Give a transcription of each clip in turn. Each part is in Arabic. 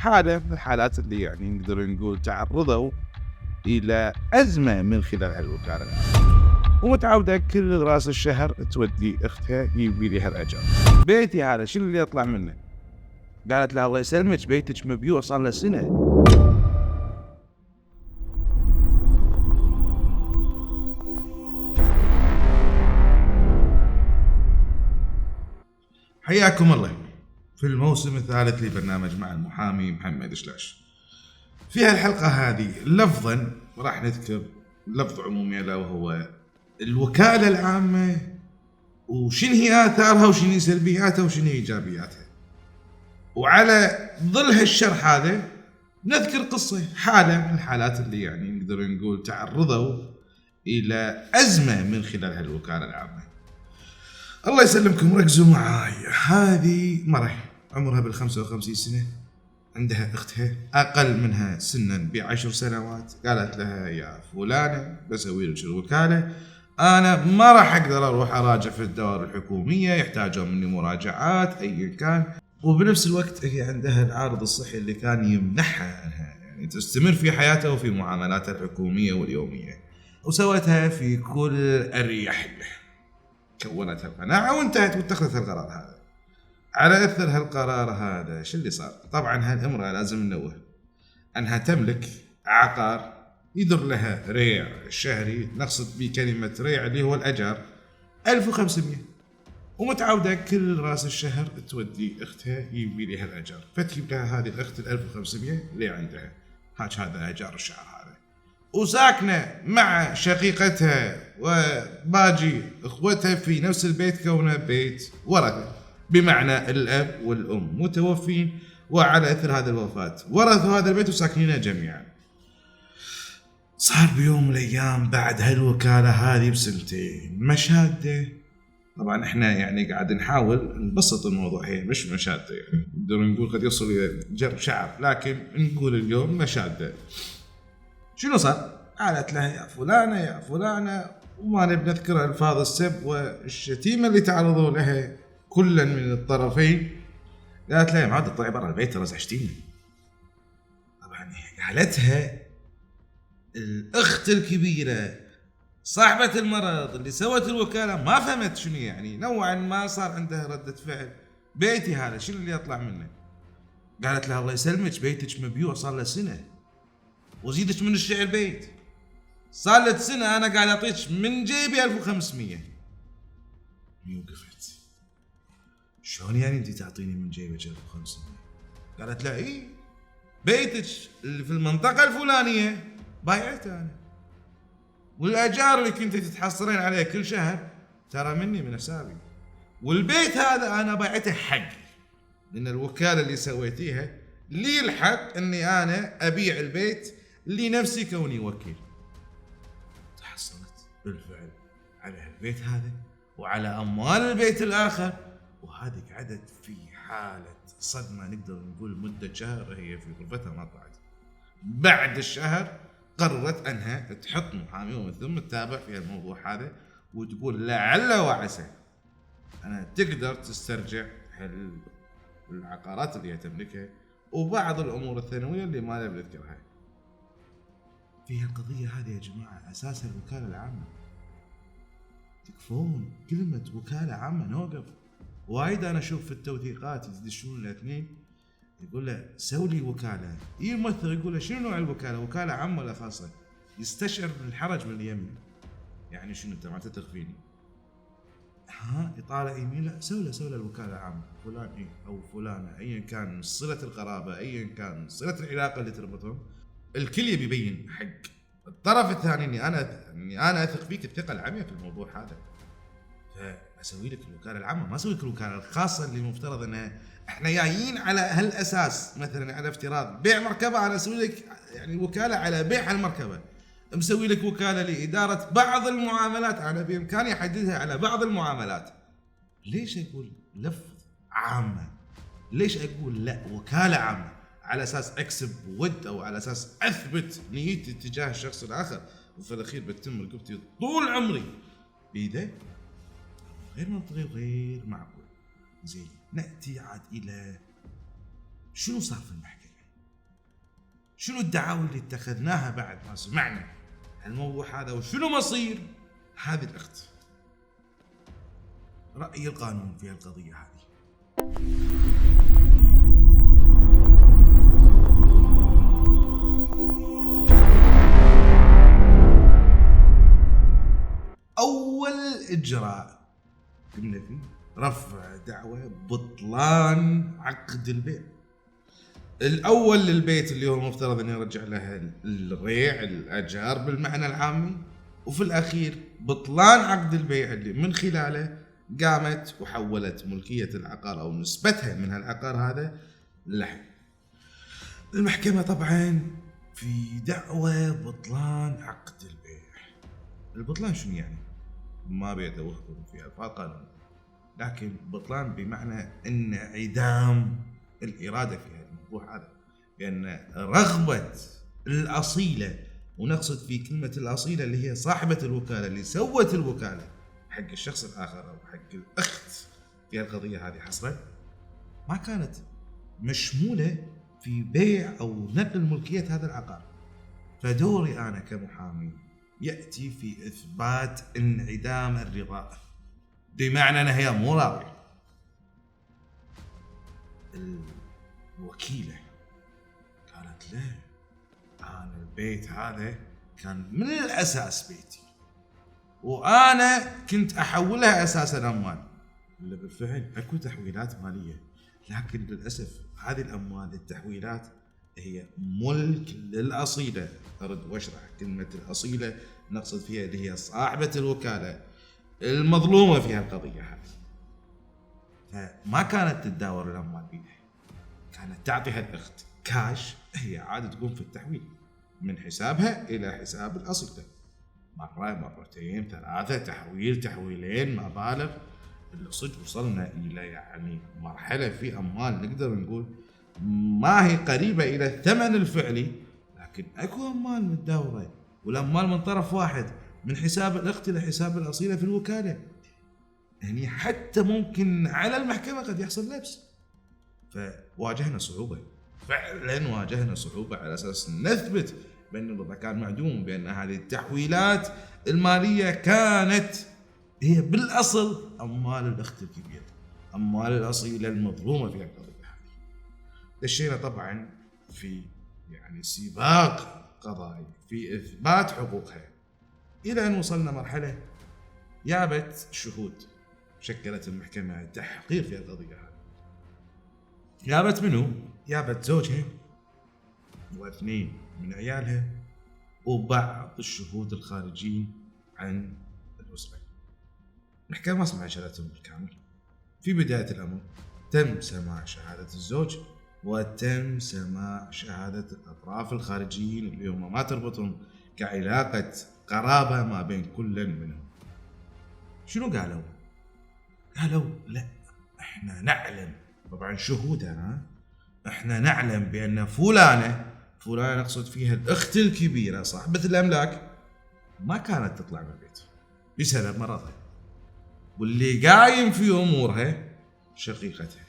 حالة من الحالات اللي يعني نقدر نقول تعرضوا إلى أزمة من خلال هالوكالة العامة، ومتعودة كل راس الشهر تودي أختها يبي لها الأجر. بيتي هذا شنو اللي يطلع منه؟ قالت لها الله يسلمك بيتك مبيوع صار له سنة. حياكم الله في الموسم الثالث لبرنامج مع المحامي محمد شلاش. في هالحلقة هذه لفظا راح نذكر لفظ عمومي ألا وهو الوكالة العامة، وشن هي آثارها وشن هي سلبياتها وشن هي إيجابياتها. وعلى ظل هالشرح هذا نذكر قصة حالة من الحالات اللي يعني نقدر نقول تعرضوا إلى أزمة من خلال هالوكالة العامة. الله يسلمكم، ركزوا معاي. هذه مرة عمرها بال55 سنة، عندها اختها اقل منها سنا ب10 سنوات. قالت لها يا فلانة بسوي لك الوكالة، انا ما راح اقدر اروح اراجع في الدوائر الحكومية، يحتاجون مني مراجعات ايا كان. وبنفس الوقت هي عندها العارض الصحي اللي كان يمنحها انها يعني تستمر في حياتها وفي معاملاتها الحكومية واليومية، وسوتها في كل الاريحية. كونت القناعة وانتهت واتخذت القرار هذا. على اثر هالقرار هذا شو اللي صار؟ طبعا هالامرأة لازم ننوه انها تملك عقار يدر لها ريع شهري، نقصد بكلمة ريع اللي هو الاجار 1500، ومتعودة كل راس الشهر تودي اختها يبي لها الاجار، فتجيب لها هذه الاخت 1500 اللي عندها. هذا اجار الشهر هذا. وساكنة مع شقيقتها وباجي اخوتها في نفس البيت، كونه بيت ورثة، بمعنى الاب والام متوفين، وعلى اثر هذا الوفاة ورثوا هذا البيت وساكنينه جميعا. صار بيوم من الايام بعد هالوكالة هذه بسنتين مشادة. طبعا احنا يعني قاعد نحاول نبسط الموضوع، هي مش مشادة، يعني نقدر نقول قد يوصل الى جرب شعر، لكن نقول اليوم مشادة. شنو صار؟ قالت لها يا فلانة يا فلانة، وما نبي نذكر الفاظ السب والشتيمة اللي تعرضوا لها كلا من الطرفين. قالت لها ما تطلعي برا البيت رزعتيني. طبعا قالتها الاخت الكبيرة صاحبة المرض اللي سوت الوكالة ما فهمت شنو يعني، نوعا ما صار عندها ردة فعل. بيتي هذا شنو اللي يطلع منه؟ قالت لها الله يسلمك بيتك مبيوع صار له سنة، وزيدك من الشعر بيت صار لك سنة أنا قاعد أعطيك من جيبي 1500. وقفت، شلون يعني أنت تعطيني من جيبك 1500؟ قالت لا إيه، بيتك اللي في المنطقة الفلانية بايعته أنا، والأجار اللي كنت تتحصلين عليه كل شهر ترى مني من حسابي، والبيت هذا أنا بايعته حقي، لأن الوكالة اللي سويتيها لي الحق أني أنا أبيع البيت لنفسي كوني وكيل. تحصلت بالفعل على البيت هذا وعلى أموال البيت الآخر، وهذه قعدت في حالة صدمة نقدر نقول مدة شهر هي في غرفتها ما طلعت. بعد الشهر قررت أنها تحط محامي ومن ثم تتابع في الموضوع هذا، وتقول لعل وعسى أنا تقدر تسترجع العقارات اللي هي تملكها وبعض الأمور الثانوية اللي ما نبي نذكرها. في القضية هذه يا جماعة أساسا الوكالة العامة. تكفون كلمة وكالة عامة نوقف. وايد أنا أشوف في التوثيقات يدشون الاثنين يقول له سوي لي وكالة، يمثل يقول له شنو نوع الوكالة، وكالة عامة ولا خاصة؟ يستشعر بالحرج من اليمين، يعني شنو أنت ما تثق فيني؟ يطالع يمين، لا سوي له الوكالة عامة فلان إيه أو فلانة، أيا كان صلة القرابة أيا كان صلة العلاقة اللي تربطهم، الكل يبي يبين حق الطرف الثاني اني انا اثق فيك الثقه العمياء في الموضوع هذا، فاسوي لك الوكاله العامه ما اسوي لك الوكاله الخاصه اللي مفترض انها احنا جايين على هالاساس. مثلا على افتراض بيع مركبه، انا اسوي لك يعني وكاله على بيع المركبه، مسوي لك وكاله لاداره بعض المعاملات، انا بامكاني احددها على بعض المعاملات. ليش اقول لفظ عامه؟ ليش اقول لا وكاله عامه؟ على اساس اكسب ود او على اساس اثبت نيتي تجاه الشخص الاخر، وفي الاخير بتم رقبتي طول عمري بيده؟ غير منطقي وغير معقول. زين، ناتي عاد الى شنو صار في المحكمه. شنو الدعاوى اللي اتخذناها بعد ما سمعنا الموضوع هذا، وشنو مصير هذه الأخت؟ رأي القانون في القضية هذه. أول إجراء قمنا فيه رفع دعوى بطلان عقد البيع الأول للبيت اللي هو مفترض أن يرجع لها الريع الأجار بالمعنى العامي، وفي الأخير بطلان عقد البيع اللي من خلاله قامت وحولت ملكية العقار أو نسبتها من هالعقار هذا لها. المحكمة طبعا في دعوى بطلان عقد البيع. البطلان شنو يعني؟ ما بيتوهكم في ألفاظ قانون، لكن بطلان بمعنى انعدام الإرادة في هذا الموضوع هذا، لأن رغبة الأصيلة، ونقصد في كلمة الأصيلة اللي هي صاحبة الوكالة اللي سوت الوكالة حق الشخص الآخر أو حق الأخت في القضية هذه حصرا، ما كانت مشمولة في بيع أو نقل ملكية هذا العقار. فدوري أنا كمحامي يأتي في إثبات انعدام الرضا، بمعنى أنها هي مو راضية. الوكيلة قالت له أنا البيت هذا كان من الأساس بيتي، وأنا كنت أحولها أساسا أموال. اللي بالفعل أكو تحويلات مالية، لكن للأسف هذه الأموال التحويلات هي ملك للأصيلة. أرد واشرح كلمة الأصيلة نقصد فيها اللي هي صاحبة الوكالة المظلومة في هالقضية هذه. فما كانت تتداول الأموال بيدها، كانت تعطيها الأخت كاش، هي عادة تقوم في التحويل من حسابها إلى حساب الأصيلة، مرة مرتين ثلاثة، تحويلين مبالغ. الصدق وصلنا إلى يعني مرحلة في أموال نقدر نقول ما هي قريبة إلى الثمن الفعلي، لكن أكو أموال متداولة، والأموال من طرف واحد من حساب الأخت إلى حساب الأصيلة في الوكالة. يعني حتى ممكن على المحكمة قد يحصل لبس. فواجهنا صعوبة، فعلا واجهنا صعوبة على أساس نثبت بأن الرضا كان معدوم، بأن هذه التحويلات المالية كانت هي بالأصل أموال الأخت الكبيرة، أموال الأصيلة المظلومة في القضية هذه. دشينا طبعا في يعني سباق قضائي في إثبات حقوقها، إلى أن وصلنا مرحلة جابت شهود، شكلت المحكمة تحقيق في القضية هذه. جابت منو؟ جابت زوجها واثنين من عيالها وبعض الشهود الخارجين عن الأسرة. المحكمة ما سمعت شهادتهم بالكامل. في بداية الأمر تم سماع شهادة الزوج وتم سماع شهادة الأطراف الخارجيين اللي هم ما تربطهم كعلاقة قرابة ما بين كل منهم. شنو قالوا؟ قالوا لا احنا نعلم، طبعا شهودنا، احنا نعلم بأن فلانة نقصد فيها الأخت الكبيرة صاحبة الأملاك ما كانت تطلع من البيت بسبب مرضها، واللي قايم في أمورها شقيقتها.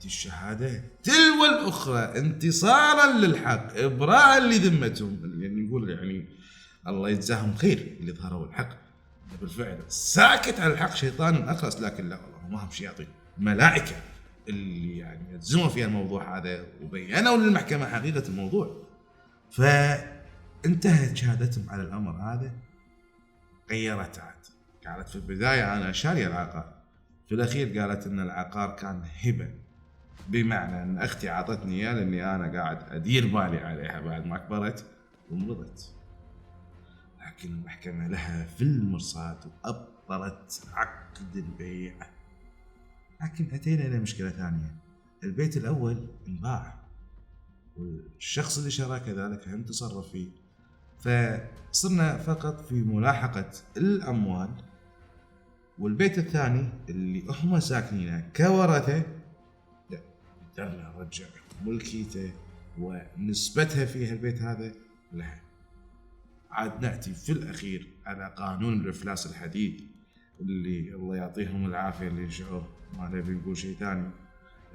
الشهادة تلو الأخرى انتصارا للحق، إبراء لذمتهم، يعني نقول يعني الله يجزاهم خير اللي ظهروا الحق. بالفعل ساكت على الحق شيطان أخرس، لكن لا والله ما هم شياطين، ملائكة اللي يعني يلزموا في الموضوع هذا وبينوا للمحكمة حقيقة الموضوع. فانتهت شهادتهم على الأمر هذا. غيرت عاد، قالت في البداية أنا شارية العقار، في الأخير قالت إن العقار كان هبة، بمعنى أن أختي عطتني إياه لأني أنا قاعد أدير بالي عليها بعد ما كبرت ومرضت. لكن المحكمة لها في المرصاد وأبطلت عقد البيع. لكن أتينا إلى مشكلة ثانية، البيت الأول انباع والشخص اللي شراه كذلك هم تصرف فيه، فصرنا فقط في ملاحقة الأموال. والبيت الثاني اللي هم ساكنينه كورثة لا، قدرنا نرجع ملكيته ونسبتها في البيت هذا لها. عاد نأتي في الأخير على قانون الإفلاس الحديث اللي الله يعطيهم العافية اللي يشعر ما نبي نقول شيء ثاني،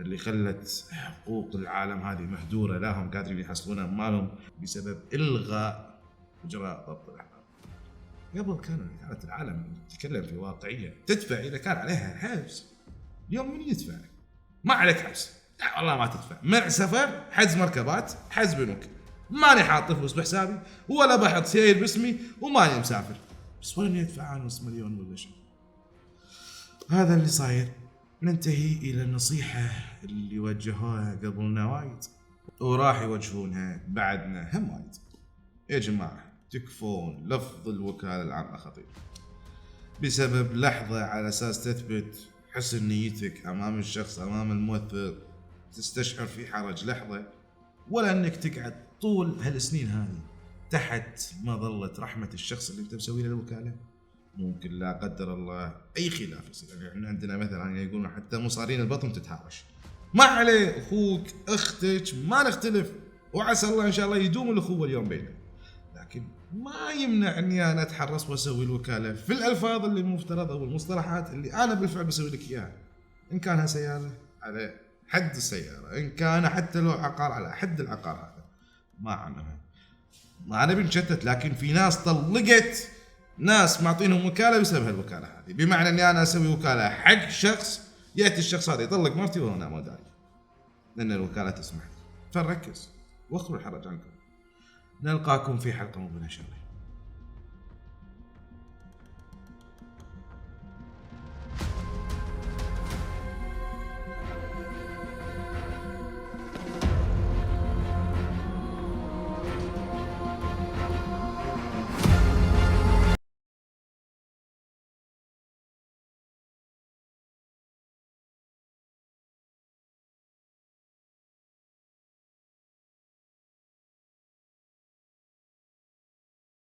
اللي خلت حقوق العالم هذه مهدورة، لا هم قادرين يحصلونها مالهم بسبب إلغاء إجراء ضبط الأحباب. قبل كانت العالم تتكلم في واقعية، تدفع إذا كان عليها حبس. اليوم من يدفع؟ ما عليك حبس، لا والله ما تدفع. منع سفر، حجز مركبات، حجز بنوك، ماني حاط فلوس بحسابي ولا بحط سير باسمي وماني مسافر، بس وين يدفع نص مليون ولا شيء. هذا اللي صاير. ننتهي إلى النصيحة اللي وجهوها قبلنا وايد وراح يوجهونها بعدنا هم وايد. يا جماعة تكفون لفظ الوكالة العامة خطير بسبب لحظة على أساس تثبت حسن نيتك أمام الشخص، أمام الممثل، تستشعر في حرج لحظة، ولا أنك تقعد طول هالسنين هذه تحت مظلة رحمة الشخص اللي أنت مسوي له الوكالة. ممكن لا قدر الله أي خلاف يصير. يعني إحنا عندنا مثلا يقولون حتى مصارين البطن تتهاوش، ما عليه أخوك أختك ما نختلف، وعسى الله إن شاء الله يدوم الأخوة اليوم بيننا، لكن ما يمنع أني أنا أتحرص وأسوي الوكالة في الألفاظ اللي مفترضة والمصطلحات اللي أنا بالفعل بسوي لك إياها. إن كانها سيارة على حد السيارة، إن كان حتى لو عقار على حد العقار، هذا ما عنها. ما نبي نشتت، لكن في ناس طلقت ناس معطينهم وكالة بسبب هالوكالة هذه، بمعنى أني أنا أسوي وكالة حق شخص، يأتي الشخص هذا يطلق مرتي وأنا ما داري لأن الوكالة تسمح. فنركز واخروا الحرج عنكم. نلقاكم في حلقة مقبلة إن شاء الله.